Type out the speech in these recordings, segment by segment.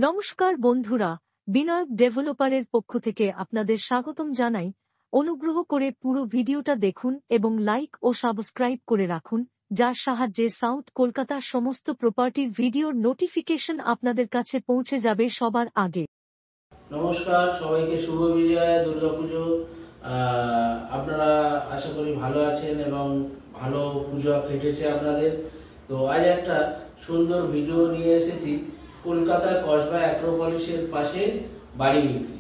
নমস্কার বন্ধুরা, বিনায়ক ডেভেলপারের পক্ষ থেকে আপনাদের স্বাগতম জানাই। অনুগ্রহ করে পুরো ভিডিওটা দেখুন এবং লাইক ও সাবস্ক্রাইব করে রাখুন, যার সাহায্যে সাউথ কলকাতার সমস্ত প্রপার্টির ভিডিওর নোটিফিকেশন আপনাদের কাছে পৌঁছে যাবে সবার আগে। নমস্কার সবাইকে, শুভ বিজয়া দুর্গাপুজো। আপনারা আশা করি ভালো আছেন এবং ভালো পুজো কেটেছে আপনাদের। তো আজ একটা সুন্দর ভিডিও নিয়ে এসেছি। কলকাতার কসবা অ্যাক্রোপলিসের পাশে বাড়ি বিক্রি।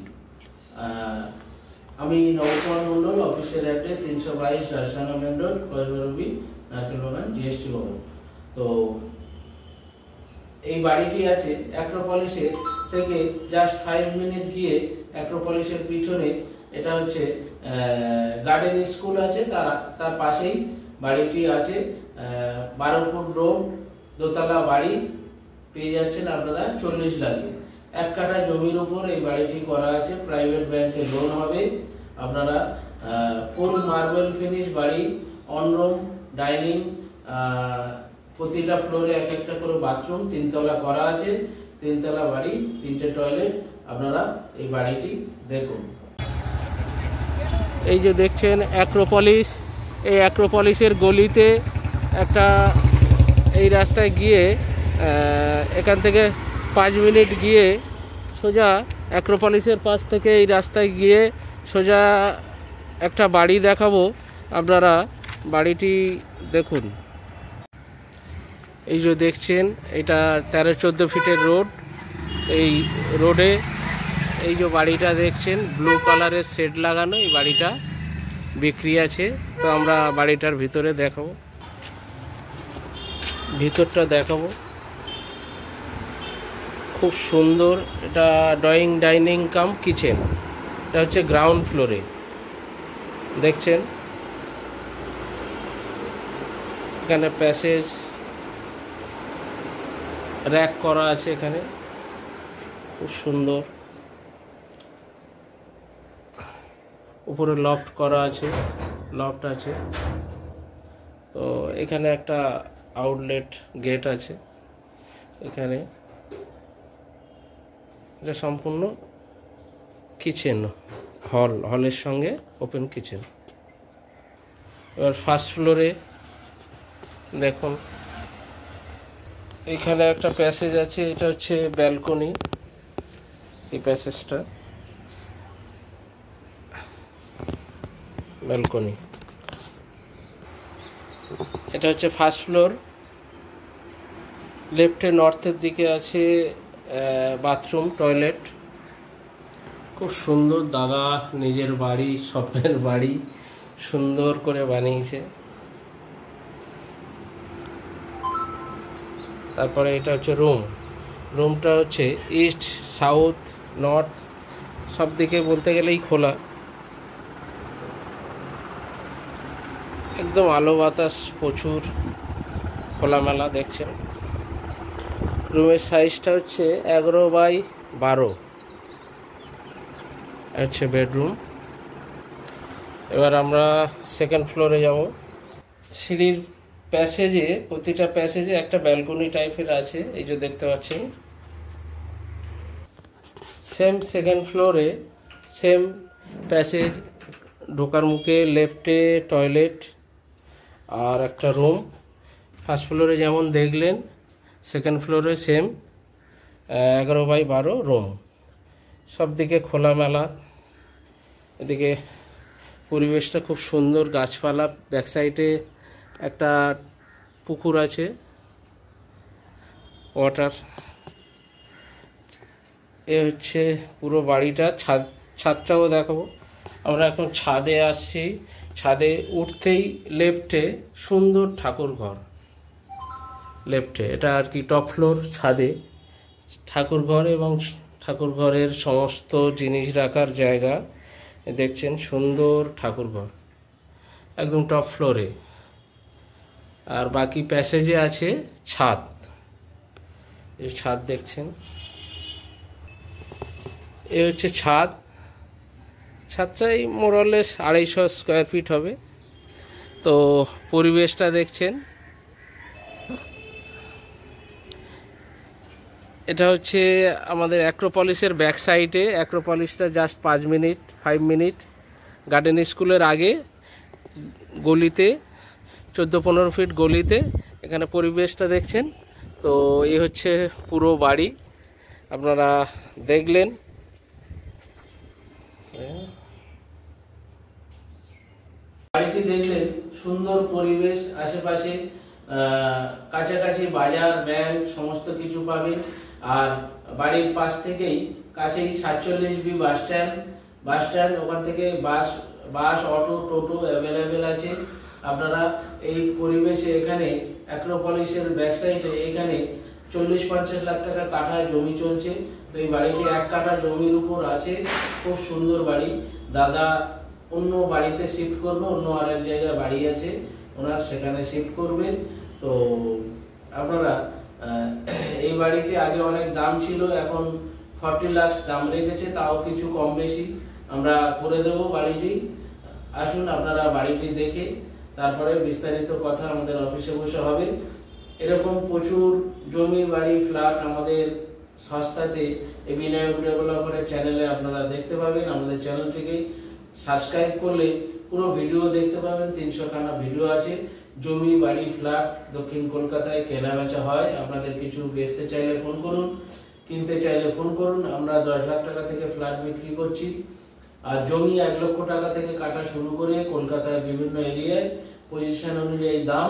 আমি নবকুমার মন্ডল, অফিসের address 322 Rajdanga main road, Kasba রবি, নারকেল বাগান, জিএসটি ভবন। তো এই বাড়িটি আছে অ্যাক্রোপলিসের থেকে জাস্ট 5 মিনিট গিয়ে অ্যাক্রোপলিসের পিছনে। এটা হচ্ছে গার্ডেন স্কুল আছে, তার পাশেই বাড়িটি আছে। 12 ফুট রোড, দোতলা বাড়ি পেয়ে যাচ্ছেন আপনারা 40 লাখে। 1 কাঠা জমির উপর এই বাড়িটি করা আছে। প্রাইভেট ব্যাংকে লোন হবে। আপনারা ফুল মার্বেল ফিনিশ বাড়ি, অনরুম, ডাইনিং, প্রতিটা ফ্লোরে এক একটা করে বাথরুম, 3 তলা করা আছে। 3 তলা বাড়ি, 3টে টয়লেট। আপনারা এই বাড়িটি দেখুন। এই যে দেখছেন অ্যাক্রোপলিস, এই অ্যাক্রোপলিসের গলিতে একটা, এই রাস্তায় গিয়ে এখান থেকে 5 মিনিট গিয়ে সোজা অ্যাক্রোপলিসের পাশ থেকে এই রাস্তায় গিয়ে সোজা একটা বাড়ি দেখাবো। আপনারা বাড়িটি দেখুন। এই যে দেখছেন, এটা 13-14 ফিটের রোড। এই রোডে এই যে বাড়িটা দেখছেন, ব্লু কালারের শেড লাগানো, এই বাড়িটা বিক্রি আছে। তো আমরা বাড়িটার ভিতরে দেখাবো, ভিতরটা দেখাবো। খুব সুন্দর। এটা ড্রয়িং ডাইনিং কাম কিচেন। এটা হচ্ছে গ্রাউন্ড ফ্লোরে দেখছেন। এখানে প্যাসেজ, র্যাক করা আছে এখানে, খুব সুন্দর। উপরে লফট করা আছে, লফট আছে। তো এখানে একটা আউটলেট গেট আছে এখানে। এটা সম্পূর্ণ কিচেন হল, হলের সঙ্গে ওপেন কিচেন। এবার ফার্স্ট ফ্লোরে দেখুন, এখানে একটা প্যাসেজ আছে। এটা হচ্ছে ব্যালকনি, এই প্যাসেজটা ব্যালকনি। এটা হচ্ছে ফার্স্ট ফ্লোর। লেফটে নর্থের দিকে আছে বাথরুম, টয়লেট। খুব সুন্দর। দাদা নিজের বাড়ি, স্বপ্নের বাড়ি সুন্দর করে বানিয়েছে। তারপরে এটা হচ্ছে রুম। রুমটা হচ্ছে ইস্ট, সাউথ, নর্থ সব দিকে বলতে গেলেই খোলা। একদম আলো বাতাস প্রচুর, খোলামেলা দেখছেন। রুমের সাইজটা হচ্ছে 11x12 হচ্ছে বেডরুম। এবার আমরা সেকেন্ড ফ্লোরে যাব। সিঁড়ির প্যাসেজে, প্রতিটা প্যাসেজে একটা ব্যালকনি টাইপের আছে, এই যে দেখতে পাচ্ছেন। সেম সেকেন্ড ফ্লোরে সেম প্যাসেজ, ঢোকার মুখে লেফটে টয়লেট আর একটা রুম। ফার্স্ট ফ্লোরে যেমন দেখলেন, সেকেন্ড ফ্লোরে সেম 11x12 রুম। সব দিকে খোলামেলা। এদিকে পরিবেশটা খুব সুন্দর, গাছপালা। ব্যাক সাইডে একটা পুকুর আছে, ওয়াটার। এ হচ্ছে পুরো বাড়িটা। ছাদটাও দেখাবো। আমরা এখন ছাদে আসছি। ছাদে উঠতেই লেফটে সুন্দর ঠাকুর ঘর, লেফটে। এটা আর কি টপ ফ্লোর। ছাদে ঠাকুর ঘর এবং ঠাকুর ঘরের সমস্ত জিনিস রাখার জায়গা দেখছেন। সুন্দর ঠাকুর ঘর একদম টপ ফ্লোরে। আর বাকি প্যাসেজে আছে ছাদ। এই ছাদ দেখছেন, এ হচ্ছে ছাদ। ছাদটাই মোরলেস 250 স্কোয়ার ফিট হবে। তো পরিবেশটা দেখছেন। এটা হচ্ছে আমাদের অ্যাক্রোপলিসের ব্যাক সাইডে। অ্যাক্রোপলিসটা জাস্ট 5 মিনিট গার্ডেন স্কুলের আগে গলিতে, 14-15 ফিট গলিতে। এখানে পরিবেশটা দেখছেন তো, এই হচ্ছে পুরো বাড়ি, আপনারা দেখলেন। বাড়িটি দেখলেন, সুন্দর পরিবেশ, আশেপাশে কাছাকাছি বাজার, ব্যাংক সমস্ত কিছু পাবেন। আর বাড়ির পাশ থেকেই কাছেই 47B বাস স্ট্যান্ড, ওখান থেকে বাস অটো টোটো অ্যাভেলেবেল আছে। আপনারা এই পরিবেশে এখানে অ্যাক্রোপলিসের ব্যাক সাইডে এখানে 40-50 লাখ টাকা কাঠা জমি চলছে। তো এই বাড়িটি 1 কাঠা জমির উপর আছে, খুব সুন্দর বাড়ি। দাদা অন্য বাড়িতে শিফট করবে, অন্য আরেক জায়গায় বাড়ি আছে ওনার, সেখানে শিফট করবে। তো আপনারা এই বাড়িটি আগে অনেক দাম ছিল, এখন 40 লাখ দাম রেখেছে, তাও কিছু কম বেশি আমরা করে দেব বাড়িটি। আসুন আপনারা বাড়িটি দেখে তারপরে বিস্তারিত কথা আমাদের অফিসে বসে হবে। এরকম প্রচুর জমি, বাড়ি, ফ্ল্যাট আমাদের সস্তাতে এই বিনায়ক ডেভেলপারের চ্যানেলে আপনারা দেখতে পাবেন। আমাদের চ্যানেলটিকে সাবস্ক্রাইব করলে পুরো ভিডিও দেখতে পাবেন। 300 খানা ভিডিও আছে। জমি, বাড়ি, ফ্ল্যাট দক্ষিণ কলকাতায় কেনা বেচা হয়। আপনাদের কিছু বেচতে চাইলে ফোন করুন, কিনতে চাইলে ফোন করুন। আমরা 10 লাখ টাকা থেকে ফ্ল্যাট বিক্রি করছি, আর জমি 1 লক্ষ টাকা থেকে কাটা শুরু করে কলকাতায় বিভিন্ন এরিয়ায় পজিশন অনুযায়ী দাম।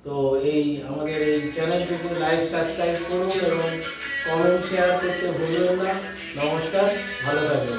তো এই আমাদের এই চ্যানেলটিকে লাইক, সাবস্ক্রাইব করুন এবং কমেন্ট শেয়ার করতে ভুলবেন না। নমস্কার, ভালো থাকবেন।